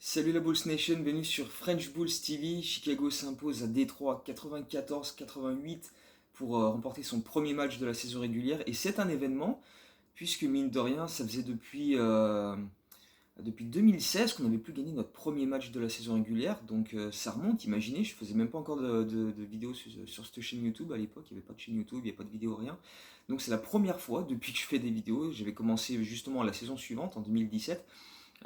Salut la Bulls Nation, bienvenue sur French Bulls TV. Chicago s'impose à Détroit 94-88 pour remporter son premier match de la saison régulière. Et c'est un événement, puisque mine de rien, ça faisait depuis 2016 qu'on n'avait plus gagné notre premier match de la saison régulière. Donc ça remonte, imaginez, je faisais même pas encore de vidéos sur cette chaîne YouTube à l'époque, il n'y avait pas de chaîne YouTube, il n'y avait pas de vidéo, rien. Donc c'est la première fois depuis que je fais des vidéos, j'avais commencé justement la saison suivante, en 2017.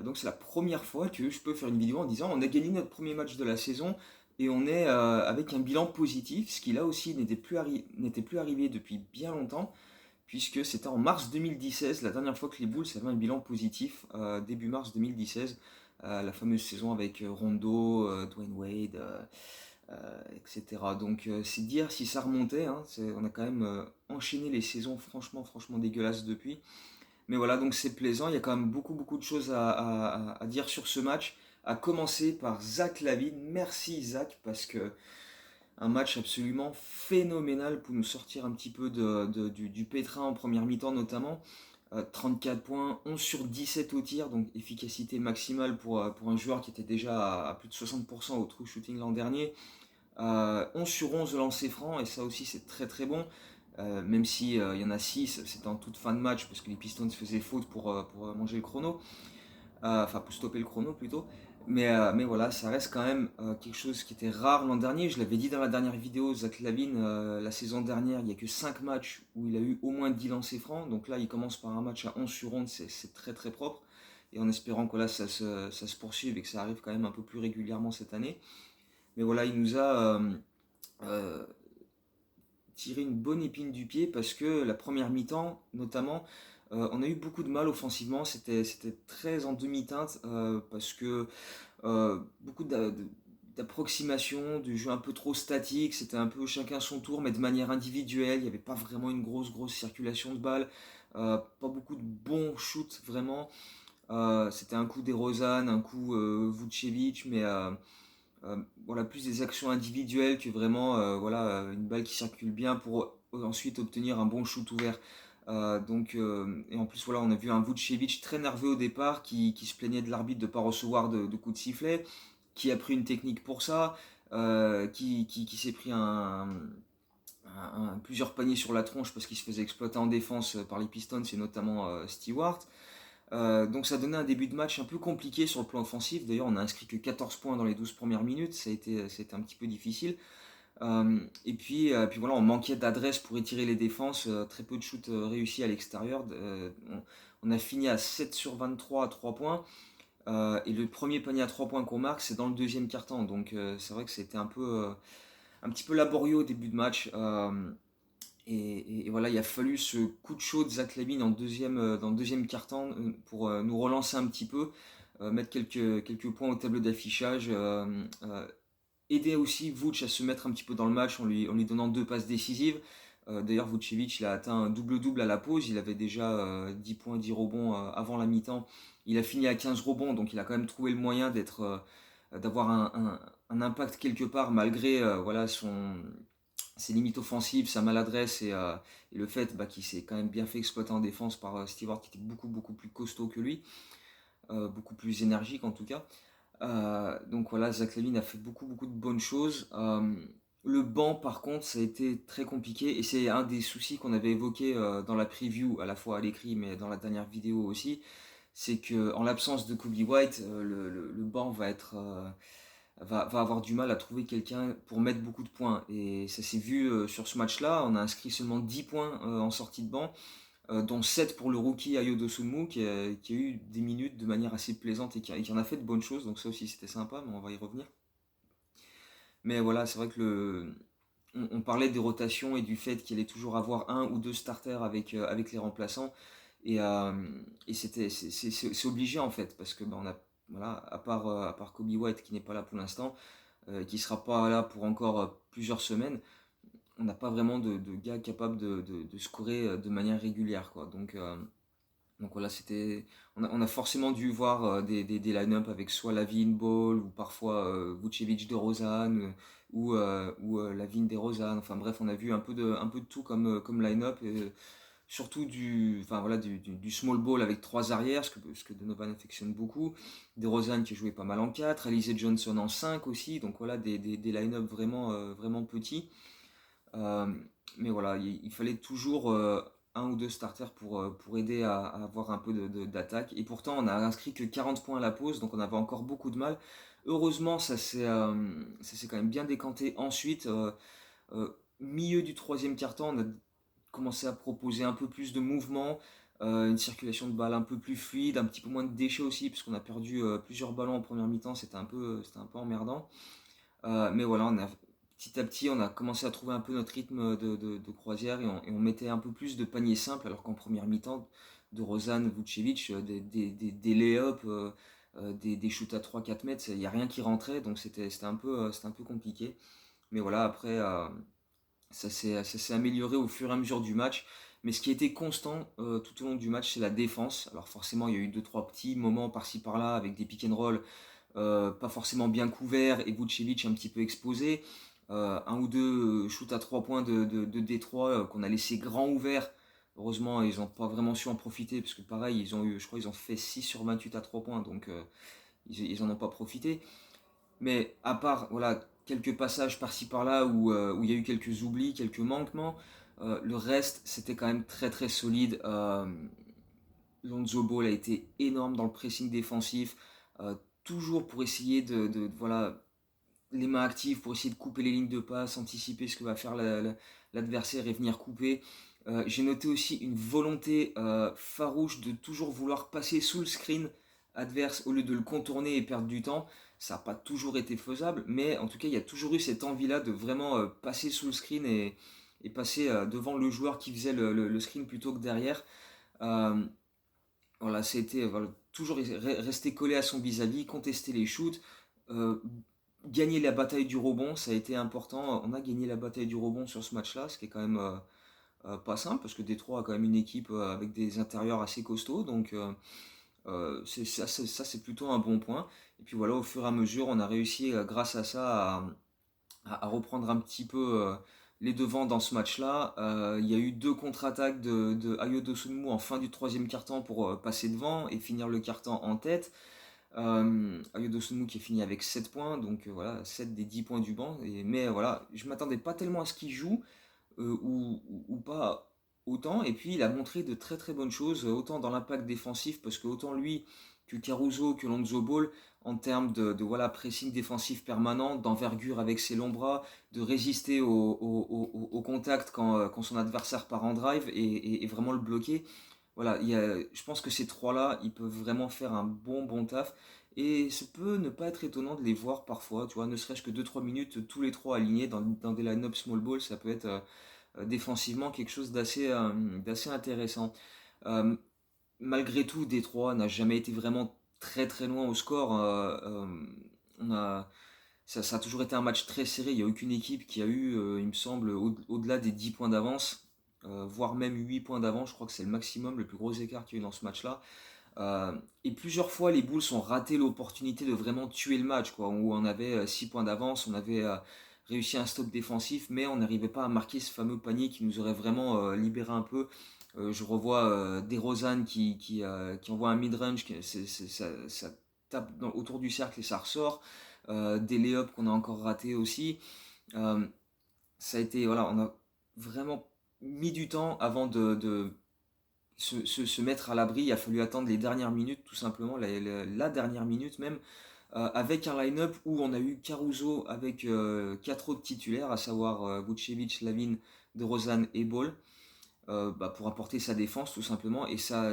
Donc c'est la première fois que je peux faire une vidéo en disant on a gagné notre premier match de la saison et on est avec un bilan positif, ce qui là aussi n'était plus arrivé depuis bien longtemps, puisque c'était en mars 2016, la dernière fois que les Bulls avaient un bilan positif, début mars 2016, la fameuse saison avec Rondo, Dwayne Wade, etc. Donc c'est dire si ça remontait, hein, on a quand même enchaîné les saisons franchement dégueulasses depuis. Mais voilà, donc c'est plaisant. Il y a quand même beaucoup de choses à dire sur ce match. À commencer par Zach LaVine. Merci Zach, parce que un match absolument phénoménal pour nous sortir un petit peu du pétrin en première mi-temps notamment. 34 points, 11 sur 17 au tir, donc efficacité maximale pour un joueur qui était déjà à plus de 60% au true shooting l'an dernier. 11 sur 11 de lancer franc, et ça aussi c'est très bon. Même si il y en a 6, c'était en toute fin de match parce que les Pistons faisaient faute pour manger le chrono, enfin pour stopper le chrono plutôt. Mais voilà, ça reste quand même quelque chose qui était rare l'an dernier. Je l'avais dit dans la dernière vidéo, Zach LaVine, la saison dernière, il n'y a que 5 matchs où il a eu au moins 10 lancers francs. Donc là, il commence par un match à 11 sur 11, c'est très propre. Et en espérant que là, ça se poursuive et que ça arrive quand même un peu plus régulièrement cette année. Mais voilà, il nous a euh, tiré une bonne épine du pied parce que la première mi-temps, notamment, on a eu beaucoup de mal offensivement. C'était très en demi-teinte parce que beaucoup d'approximation, du jeu un peu trop statique. C'était un peu chacun son tour, mais de manière individuelle. Il n'y avait pas vraiment une grosse circulation de balles. Pas beaucoup de bons shoots vraiment. C'était un coup DeRozan, un coup Vucevic, mais voilà, plus des actions individuelles que vraiment voilà, une balle qui circule bien pour ensuite obtenir un bon shoot ouvert. Et en plus, voilà, on a vu un Vucevic très nerveux au départ qui se plaignait de l'arbitre de ne pas recevoir de coups de sifflet, qui a pris une technique pour ça, qui s'est pris plusieurs paniers sur la tronche parce qu'il se faisait exploiter en défense par les Pistons et notamment Stewart. Donc ça donnait un début de match un peu compliqué sur le plan offensif. D'ailleurs, on a inscrit que 14 points dans les 12 premières minutes. Ça a été un petit peu difficile. Puis voilà, on manquait d'adresse pour étirer les défenses. Très peu de shoots réussis à l'extérieur. On a fini à 7 sur 23 à 3 points. Et le premier panier à 3 points qu'on marque, c'est dans le deuxième quart-temps. Donc c'est vrai que c'était un petit peu laborieux au début de match. Et voilà, il a fallu ce coup de chaud de Zach LaVine dans le deuxième quart-temps pour nous relancer un petit peu, mettre quelques points au tableau d'affichage, aider aussi Vooch à se mettre un petit peu dans le match en lui donnant 2 passes décisives. D'ailleurs, Vucevic il a atteint un double-double à la pause, il avait déjà 10 points, 10 rebonds avant la mi-temps. Il a fini à 15 rebonds, donc il a quand même trouvé le moyen d'avoir un impact quelque part malgré voilà, ses limites offensives, sa maladresse et le fait qu'il s'est quand même bien fait exploiter en défense par Stewart qui était beaucoup plus costaud que lui, beaucoup plus énergique en tout cas. Donc voilà, Zach LaVine a fait beaucoup de bonnes choses. Le banc par contre ça a été très compliqué et c'est un des soucis qu'on avait évoqué dans la preview à la fois à l'écrit mais dans la dernière vidéo aussi, c'est que en l'absence de Kobe White, le banc va avoir du mal à trouver quelqu'un pour mettre beaucoup de points. Et ça s'est vu sur ce match-là. On a inscrit seulement 10 points en sortie de banc, dont 7 pour le rookie Ayo Dosunmu, qui a eu des minutes de manière assez plaisante et qui en a fait de bonnes choses. Donc ça aussi c'était sympa, mais on va y revenir. Mais voilà, c'est vrai que on parlait des rotations et du fait qu'il allait toujours avoir un ou deux starters avec les remplaçants. Et c'est obligé en fait, parce que on a, voilà, à part Kobe White qui n'est pas là pour l'instant, qui sera pas là pour encore plusieurs semaines, on n'a pas vraiment de gars capables de scorer de manière régulière, quoi. Donc voilà, on a forcément dû voir des line-up avec soit Lavine Ball ou parfois Vucevic de Rosanne ou Lavine de Rosanne. Enfin bref, on a vu un peu de tout comme line-up. Et surtout du small ball avec trois arrières, ce que Donovan affectionne beaucoup. DeRozan qui jouait pas mal en 4, Alize Johnson en 5 aussi, donc voilà, des line-up vraiment petits. Euh, mais voilà, il fallait toujours un ou deux starters pour aider à avoir un peu d'attaque. Et pourtant, on a inscrit que 40 points à la pause, donc on avait encore beaucoup de mal. Heureusement, ça s'est quand même bien décanté ensuite. Euh, Milieu du troisième quart-temps, on a commencé à proposer un peu plus de mouvement, une circulation de balles un peu plus fluide, un petit peu moins de déchets aussi, parce qu'on a perdu plusieurs ballons en première mi-temps, c'était un peu emmerdant. Mais voilà, petit à petit, on a commencé à trouver un peu notre rythme de croisière et on mettait un peu plus de paniers simples, alors qu'en première mi-temps, de Rozan, Vucevic, des lay-ups, des shoots à 3-4 mètres, il n'y a rien qui rentrait, donc c'était un peu compliqué. Mais voilà, après, ça s'est amélioré au fur et à mesure du match. Mais ce qui était constant tout au long du match, c'est la défense. Alors forcément, il y a eu deux trois petits moments par-ci par-là avec des pick and roll pas forcément bien couverts et Vucevic un petit peu exposé. Un ou deux shoots à 3 points de Détroit qu'on a laissé grand ouvert. Heureusement, ils n'ont pas vraiment su en profiter parce que pareil, je crois qu'ils ont fait 6 sur 28 à 3 points, donc ils en ont pas profité. Mais à part voilà, quelques passages par-ci par-là où il y a eu quelques oublis, quelques manquements, le reste c'était quand même très très solide. Lonzo Ball a été énorme dans le pressing défensif, toujours pour essayer voilà, les mains actives, pour essayer de couper les lignes de passe, anticiper ce que va faire l'adversaire et venir couper. J'ai noté aussi une volonté farouche de toujours vouloir passer sous le screen adverse au lieu de le contourner et perdre du temps. Ça n'a pas toujours été faisable, mais en tout cas, il y a toujours eu cette envie-là de vraiment passer sous le screen et passer devant le joueur qui faisait le screen plutôt que derrière. Euh, voilà, c'était voilà, toujours rester collé à son vis-à-vis, contester les shoots, euh, gagner la bataille du rebond, ça a été important. On a gagné la bataille du rebond sur ce match-là, ce qui est quand même pas simple, parce que Détroit a quand même une équipe avec des intérieurs assez costauds, donc ça c'est plutôt un bon point. Et puis voilà, au fur et à mesure, on a réussi grâce à ça à reprendre un petit peu les devants dans ce match-là. Il y a eu deux contre-attaques de Ayo Dosunmu en fin du troisième quart-temps pour passer devant et finir le quart-temps en tête. Ayo Dosunmu qui est fini avec 7 points, donc voilà, 7 des 10 points du banc. Mais voilà, je m'attendais pas tellement à ce qu'il joue, ou pas autant. Et puis il a montré de très très bonnes choses, autant dans l'impact défensif, parce que autant lui que Caruso, que Lonzo Ball, en termes voilà, pressing défensif permanent, d'envergure avec ses longs bras, de résister au contact quand son adversaire part en drive et vraiment le bloquer. Voilà, je pense que ces trois-là, ils peuvent vraiment faire un bon taf. Et ça peut ne pas être étonnant de les voir parfois, tu vois, ne serait-ce que 2-3 minutes, tous les trois alignés dans des line-up small ball, ça peut être défensivement quelque chose d'assez intéressant. Euh, Malgré tout, Détroit n'a jamais été vraiment très très loin au score. On a, ça a toujours été un match très serré. Il n'y a aucune équipe qui a eu, il me semble, au-delà des 10 points d'avance, voire même 8 points d'avance. Je crois que c'est le maximum, le plus gros écart qu'il y a eu dans ce match-là. Et plusieurs fois, les Bulls ont raté l'opportunité de vraiment tuer le match, quoi, où on avait 6 points d'avance, on avait réussi un stop défensif, mais on n'arrivait pas à marquer ce fameux panier qui nous aurait vraiment libéré un peu. Je revois DeRozan qui envoie un mid-range, ça tape autour du cercle et ça ressort. Des lay-ups qu'on a encore raté aussi. Euh, Ça a été, voilà, on a vraiment mis du temps avant de se mettre à l'abri. Il a fallu attendre les dernières minutes, tout simplement, la dernière minute même, avec un line-up où on a eu Caruso avec quatre autres titulaires, à savoir Vucevic, Lavin, DeRozan et Ball, pour apporter sa défense tout simplement. Et ça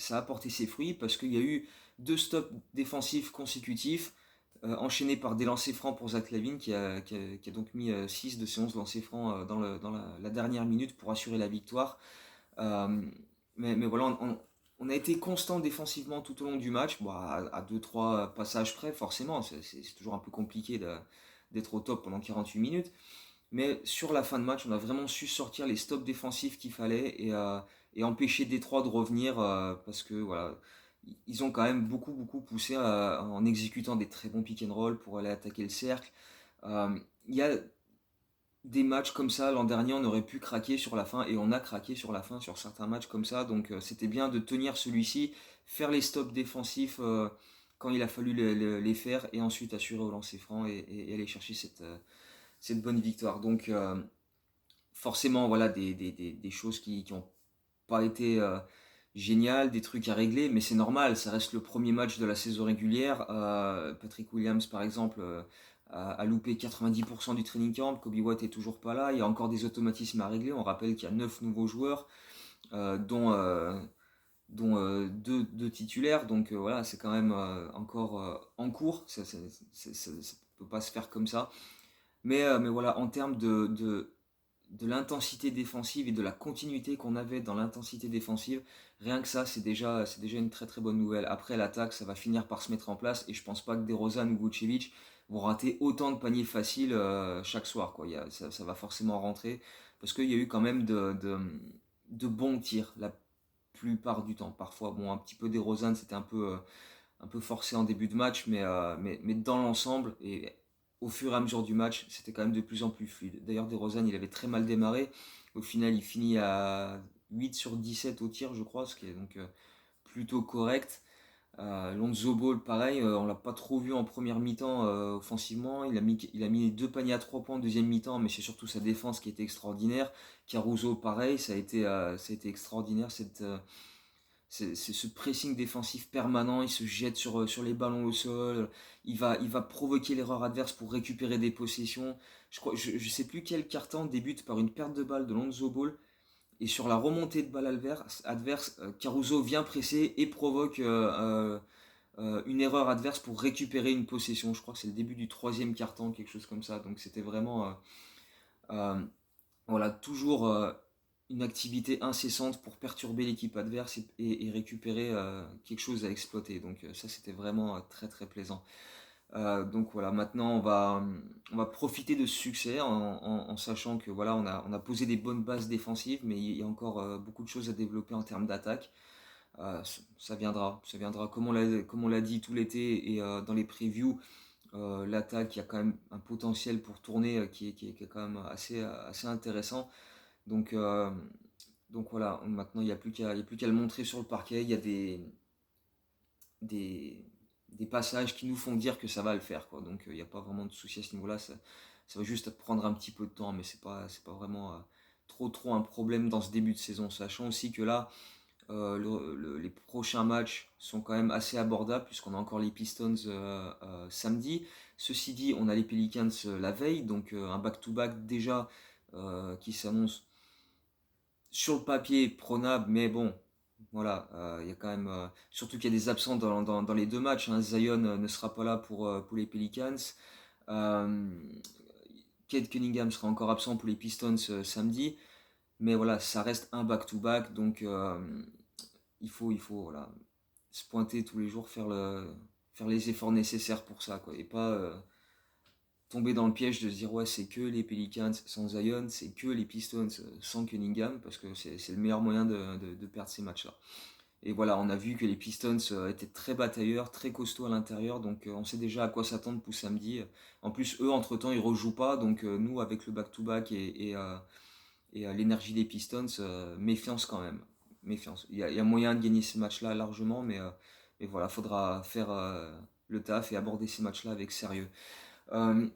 a apporté ses fruits parce qu'il y a eu deux stops défensifs consécutifs. Enchaînés par des lancers francs pour Zach Lavin qui a donc mis 6 de ses 11 lancers francs dans la dernière minute pour assurer la victoire. Euh, mais voilà, on a été constant défensivement tout au long du match, bon, à 2-3 passages près, forcément, c'est toujours un peu compliqué d'être au top pendant 48 minutes. Mais sur la fin de match, on a vraiment su sortir les stops défensifs qu'il fallait et empêcher Détroit de revenir parce que voilà, ils ont quand même beaucoup poussé en exécutant des très bons pick and roll pour aller attaquer le cercle. Il y a des matchs comme ça, l'an dernier, on aurait pu craquer sur la fin et on a craqué sur la fin sur certains matchs comme ça. Donc c'était bien de tenir celui-ci, faire les stops défensifs quand il a fallu les faire et ensuite assurer au lancer franc et aller chercher cette bonne victoire. Donc forcément, voilà des choses qui ont pas été géniales, des trucs à régler, mais c'est normal, ça reste le premier match de la saison régulière. Patrick Williams, par exemple, a loupé 90% du training camp, Kobe White est toujours pas là, il y a encore des automatismes à régler. On rappelle qu'il y a 9 nouveaux joueurs, dont deux titulaires, donc voilà, c'est quand même encore en cours, ça peut pas se faire comme ça. Mais voilà, en termes de l'intensité défensive et de la continuité qu'on avait dans l'intensité défensive, rien que ça, c'est déjà une très très bonne nouvelle. Après l'attaque, ça va finir par se mettre en place et je pense pas que DeRozan ou Vucevic vont rater autant de paniers faciles chaque soir, quoi. Ça va forcément rentrer parce qu'il y a eu quand même de bons tirs la plupart du temps. Parfois, bon, un petit peu DeRozan, c'était un peu forcé en début de match, mais dans l'ensemble, et au fur et à mesure du match, c'était quand même de plus en plus fluide. D'ailleurs, DeRozan, il avait très mal démarré. Au final, il finit à 8 sur 17 au tir, je crois, ce qui est donc plutôt correct. Lonzo Ball, pareil, on l'a pas trop vu en première mi-temps offensivement. Il a mis les deux paniers à 3 points en deuxième mi-temps, mais c'est surtout sa défense qui était extraordinaire. Caruso, pareil, ça a été extraordinaire c'est ce pressing défensif permanent, il se jette sur les ballons au sol, il va provoquer l'erreur adverse pour récupérer des possessions. Je sais plus quel carton débute par une perte de balle de Lonzo Ball, et sur la remontée de balle adverse, Caruso vient presser et provoque une erreur adverse pour récupérer une possession. Je crois que c'est le début du troisième carton, quelque chose comme ça. Donc c'était vraiment euh, voilà, toujours une activité incessante pour perturber l'équipe adverse et récupérer quelque chose à exploiter. Donc ça, c'était vraiment très très plaisant. Donc voilà, maintenant on va profiter de ce succès en sachant que voilà, on a posé des bonnes bases défensives, mais il y a encore beaucoup de choses à développer en termes d'attaque. Ça viendra comme on l'a dit tout l'été et dans les previews. L'attaque, il y a quand même un potentiel pour tourner qui est quand même assez intéressant. Donc, euh, donc voilà, maintenant il n'y a plus qu'à le montrer sur le parquet. Il y a des, des passages qui nous font dire que ça va le faire, quoi. Donc il n'y a pas vraiment de souci à ce niveau-là. Ça va juste prendre un petit peu de temps, mais c'est pas vraiment trop un problème dans ce début de saison. Sachant aussi que là, les prochains matchs sont quand même assez abordables puisqu'on a encore les Pistons samedi. Ceci dit, on a les Pelicans la veille, donc un back-to-back déjà qui s'annonce sur le papier prenable, mais bon, voilà, il y a quand même. Surtout qu'il y a des absents dans les deux matchs, hein. Zion ne sera pas là pour les Pelicans. Euh, Cade Cunningham sera encore absent pour les Pistons samedi. Mais voilà, ça reste un back-to-back, donc il faut voilà, se pointer tous les jours, faire les efforts nécessaires pour ça, quoi, et pas tomber dans le piège de se dire ouais c'est que les Pelicans sans Zion, c'est que les Pistons sans Cunningham, parce que c'est le meilleur moyen de perdre ces matchs-là. Et voilà, on a vu que les Pistons étaient très batailleurs, très costauds à l'intérieur, donc on sait déjà à quoi s'attendre pour samedi. En plus, eux, entre-temps, ils rejouent pas, donc nous, avec le back-to-back et l'énergie des Pistons, méfiance quand même. Méfiance. Il y a moyen de gagner ce match-là largement, mais voilà, faudra faire le taf et aborder ces matchs-là avec sérieux. Euh,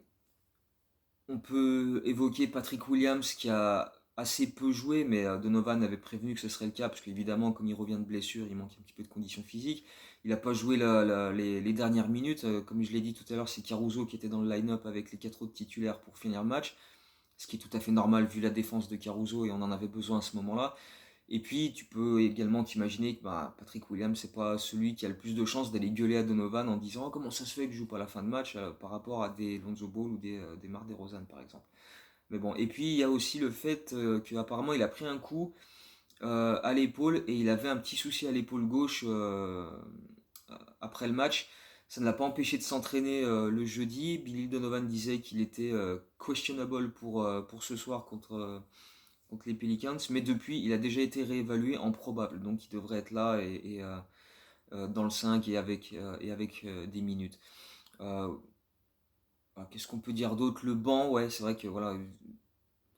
on peut évoquer Patrick Williams qui a assez peu joué, mais Donovan avait prévenu que ce serait le cas, parce qu'évidemment, comme il revient de blessure, il manque un petit peu de conditions physiques. Il n'a pas joué les dernières minutes. Comme je l'ai dit tout à l'heure, c'est Caruso qui était dans le line-up avec les 4 autres titulaires pour finir le match, ce qui est tout à fait normal vu la défense de Caruso et on en avait besoin à ce moment-là. Et puis tu peux également t'imaginer que Patrick Williams c'est pas celui qui a le plus de chances d'aller gueuler à Donovan en disant comment ça se fait que je joue pas la fin de match par rapport à des Lonzo Ball ou des Mar DeRozan par exemple. Mais bon, et puis il y a aussi le fait qu'apparemment il a pris un coup à l'épaule et il avait un petit souci à l'épaule gauche après le match. Ça ne l'a pas empêché de s'entraîner le jeudi. Billy Donovan disait qu'il était questionable pour ce soir contre les Pelicans, mais depuis il a déjà été réévalué en probable, donc il devrait être là et dans le 5 et avec des minutes. Euh, Qu'est-ce qu'on peut dire d'autre? Le banc, ouais, c'est vrai que voilà,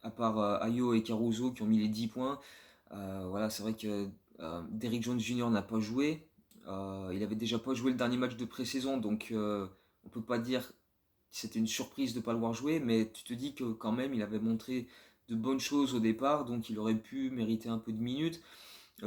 à part Ayo et Caruso qui ont mis les 10 points. Voilà, c'est vrai que Derrick Jones Jr. n'a pas joué. Il avait déjà pas joué le dernier match de pré-saison, donc on peut pas dire que c'était une surprise de ne pas le voir jouer, mais tu te dis que quand même il avait montré de bonnes choses au départ, donc il aurait pu mériter un peu de minutes.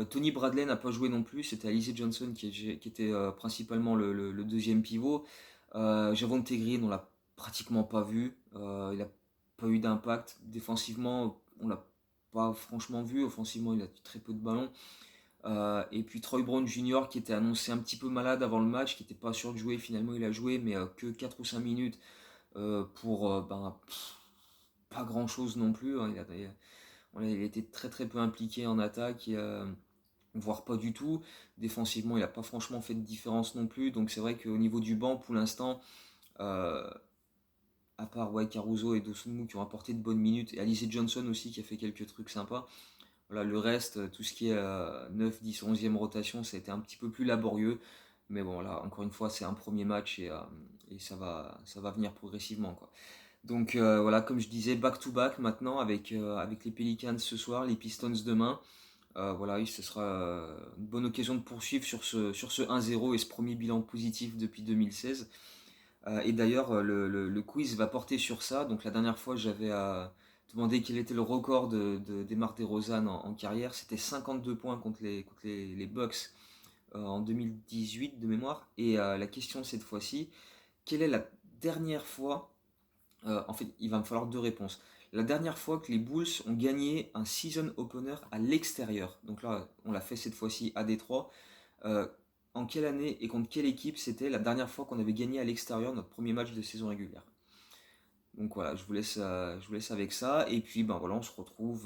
Tony Bradley n'a pas joué non plus, c'était Alize Johnson qui était principalement le deuxième pivot. Javonte Green, on l'a pratiquement pas vu, il n'a pas eu d'impact. Défensivement, on l'a pas franchement vu, offensivement, il a très peu de ballons. Et puis Troy Brown Jr. qui était annoncé un petit peu malade avant le match, qui n'était pas sûr de jouer, finalement il a joué, mais que 4 ou 5 minutes pour pas grand chose non plus. Hein. Il a été très très peu impliqué en attaque. Voire pas du tout. Défensivement, il n'a pas franchement fait de différence non plus. Donc c'est vrai qu'au niveau du banc, pour l'instant, euh, à part Caruso et Dosunmu qui ont apporté de bonnes minutes, et Alize Johnson aussi qui a fait quelques trucs sympas. Voilà, le reste, tout ce qui est 9, 10, 11e rotation, ça a été un petit peu plus laborieux. Mais bon, là, encore une fois, c'est un premier match et ça va venir progressivement, quoi. Donc voilà, comme je disais, back-to-back maintenant avec les Pelicans ce soir, les Pistons demain. Voilà, ce sera une bonne occasion de poursuivre sur ce 1-0 et ce premier bilan positif depuis 2016. Et d'ailleurs, le quiz va porter sur ça. Donc la dernière fois, j'avais demandé quel était le record de Demar DeRozan en carrière. C'était 52 points contre les Bucks en 2018 de mémoire. Et la question cette fois-ci, quelle est la dernière fois en fait, il va me falloir deux réponses. La dernière fois que les Bulls ont gagné un season opener à l'extérieur, donc là, on l'a fait cette fois-ci à Détroit. Euh, en quelle année et contre quelle équipe c'était la dernière fois qu'on avait gagné à l'extérieur notre premier match de saison régulière? Donc voilà, je vous laisse avec ça. Et puis, ben voilà, on se retrouve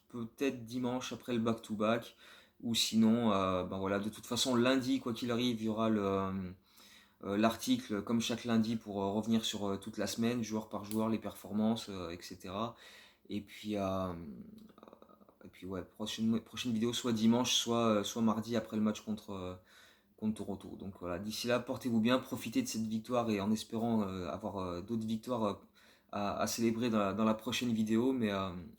peut-être dimanche après le back-to-back. Ou sinon, ben voilà, de toute façon, lundi, quoi qu'il arrive, il y aura l'article comme chaque lundi pour revenir sur toute la semaine, joueur par joueur, les performances, etc. Et puis, ouais, prochaine vidéo soit dimanche, soit mardi après le match contre Toronto. Donc voilà, d'ici là, portez-vous bien, profitez de cette victoire et en espérant avoir d'autres victoires à célébrer dans la prochaine vidéo. Mais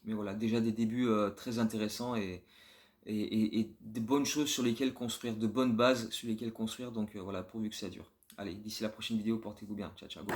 voilà, déjà des débuts très intéressants et des bonnes choses sur lesquelles construire, de bonnes bases sur lesquelles construire. Donc voilà, pourvu que ça dure. Allez, d'ici la prochaine vidéo, portez-vous bien. Ciao, ciao, go.